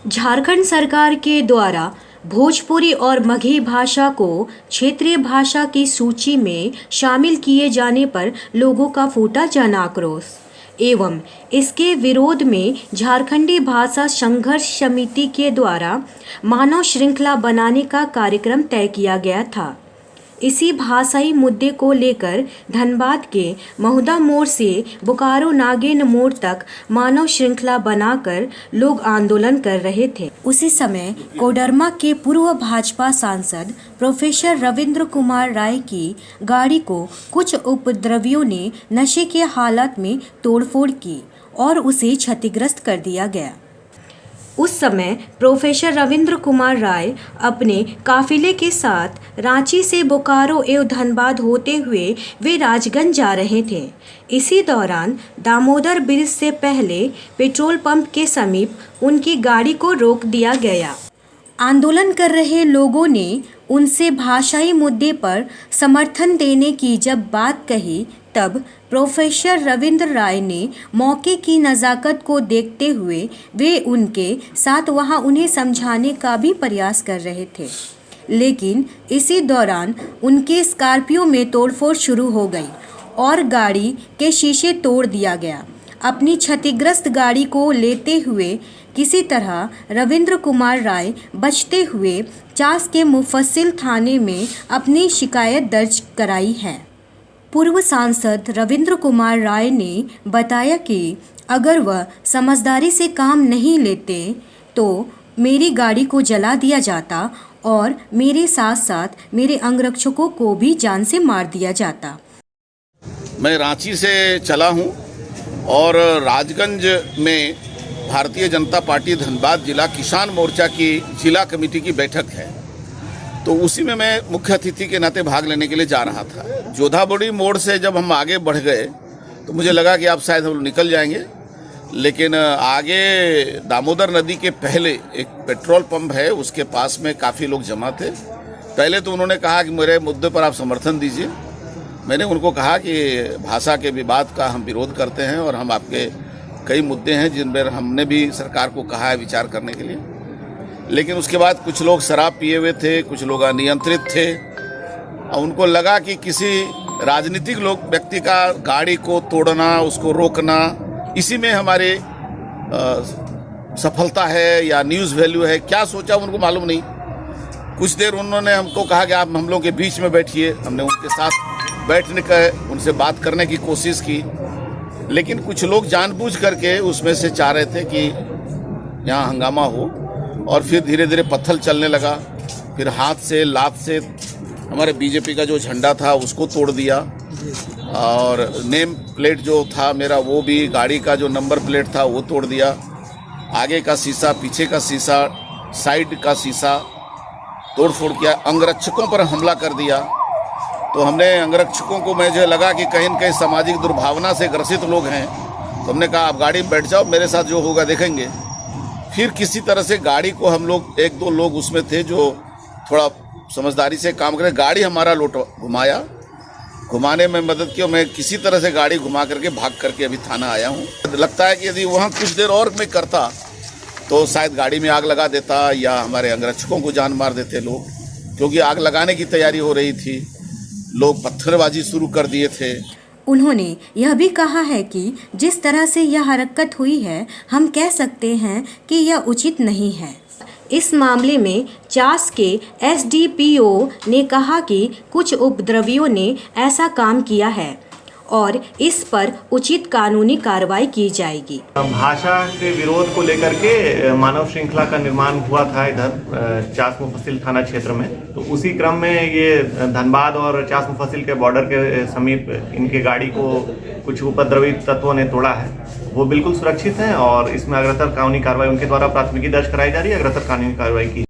झारखंड सरकार के द्वारा भोजपुरी और मगही भाषा को क्षेत्रीय भाषा की सूची में शामिल किए जाने पर लोगों का फूटा जन आक्रोश एवं इसके विरोध में झारखंडी भाषा संघर्ष समिति के द्वारा मानव श्रृंखला बनाने का कार्यक्रम तय किया गया था। इसी भाषाई मुद्दे को लेकर धनबाद के महुदा मोड़ से बोकारो नागेन मोड़ तक मानव श्रृंखला बनाकर लोग आंदोलन कर रहे थे। उसी समय कोडरमा के पूर्व भाजपा सांसद प्रोफेसर रविंद्र कुमार राय की गाड़ी को कुछ उपद्रवियों ने नशे के हालत में तोड़फोड़ की और उसे क्षतिग्रस्त कर दिया गया। उस समय प्रोफेसर रविंद्र कुमार राय अपने काफिले के साथ रांची से बोकारो एवं धनबाद होते हुए वे राजगंज जा रहे थे। इसी दौरान दामोदर ब्रिज से पहले पेट्रोल पंप के समीप उनकी गाड़ी को रोक दिया गया। आंदोलन कर रहे लोगों ने उनसे भाषाई मुद्दे पर समर्थन देने की जब बात कही, तब प्रोफेसर रविंद्र राय ने मौके की नज़ाकत को देखते हुए वे उनके साथ वहां उन्हें समझाने का भी प्रयास कर रहे थे, लेकिन इसी दौरान उनके स्कॉर्पियो में तोड़फोड़ शुरू हो गई और गाड़ी के शीशे तोड़ दिया गया। अपनी क्षतिग्रस्त गाड़ी को लेते हुए किसी तरह रविंद्र कुमार राय बचते हुए चास के मुफस्सिल थाने में अपनी शिकायत दर्ज कराई है। पूर्व सांसद रविंद्र कुमार राय ने बताया कि अगर वह समझदारी से काम नहीं लेते तो मेरी गाड़ी को जला दिया जाता और मेरे साथ साथ मेरे अंगरक्षकों को भी जान से मार दिया जाता। मैं रांची से चला हूं और राजगंज में भारतीय जनता पार्टी धनबाद जिला किसान मोर्चा की जिला कमेटी की बैठक है, तो उसी में मैं मुख्य अतिथि के नाते भाग लेने के लिए जा रहा था। जोधाबोड़ी मोड़ से जब हम आगे बढ़ गए तो मुझे लगा कि आप शायद हम निकल जाएंगे, लेकिन आगे दामोदर नदी के पहले एक पेट्रोल पंप है, उसके पास में काफ़ी लोग जमा थे। पहले तो उन्होंने कहा कि मेरे मुद्दे पर आप समर्थन दीजिए। मैंने उनको कहा कि भाषा के विवाद का हम विरोध करते हैं और हम आपके कई मुद्दे हैं जिन पर हमने भी सरकार को कहा है विचार करने के लिए। लेकिन उसके बाद कुछ लोग शराब पिए हुए थे, कुछ लोग अनियंत्रित थे और उनको लगा कि किसी राजनीतिक व्यक्ति का गाड़ी को तोड़ना, उसको रोकना, इसी में हमारी सफलता है या न्यूज़ वैल्यू है। क्या सोचा उनको मालूम नहीं। कुछ देर उन्होंने हमको कहा कि आप हम लोग के बीच में बैठिए। हमने उनके साथ बैठने का उनसे बात करने की कोशिश की, लेकिन कुछ लोग जानबूझ करके उसमें से चाह रहे थे कि यहाँ हंगामा हो और फिर धीरे धीरे पत्थर चलने लगा। फिर हाथ से लात से हमारे बीजेपी का जो झंडा था उसको तोड़ दिया और नेम प्लेट जो था मेरा वो भी, गाड़ी का जो नंबर प्लेट था वो तोड़ दिया। आगे का शीशा, पीछे का शीशा, साइड का शीशा तोड़-फोड़ किया। अंगरक्षकों पर हमला कर दिया। तो हमने अंगरक्षकों को, मुझे लगा कि कहीं न कहीं सामाजिक दुर्भावना से ग्रसित लोग हैं, तो हमने कहा आप गाड़ी में बैठ जाओ, मेरे साथ जो होगा देखेंगे। फिर किसी तरह से गाड़ी को हम लोग, एक दो लोग उसमें थे जो थोड़ा समझदारी से काम करें, गाड़ी हमारा घुमाया, घुमाने में मदद की। मैं किसी तरह से गाड़ी घुमा करके भाग करके अभी थाना आया हूँ। लगता है कि यदि वहाँ कुछ देर और मैं करता तो शायद गाड़ी में आग लगा देता या हमारे अंगरक्षकों को जान मार देते लोग, क्योंकि आग लगाने की तैयारी हो रही थी। लोग पत्थरबाजी शुरू कर दिए थे। उन्होंने यह भी कहा है कि जिस तरह से यह हरकत हुई है, हम कह सकते हैं कि यह उचित नहीं है। इस मामले में चास के एसडीपीओ ने कहा कि कुछ उपद्रवियों ने ऐसा काम किया है और इस पर उचित कानूनी कार्रवाई की जाएगी। भाषा के विरोध को लेकर के मानव श्रृंखला का निर्माण हुआ था इधर चास मुफस्सिल थाना क्षेत्र में। तो उसी क्रम में ये धनबाद और चास मुफस्सिल के बॉर्डर के समीप इनके गाड़ी को कुछ उपद्रवी तत्वों ने तोड़ा है। वो बिल्कुल सुरक्षित है और इसमें अग्रतर कानूनी कार्रवाई उनके द्वारा प्राथमिकी दर्ज कराई जा रही है, अग्रतर कानूनी कार्रवाई की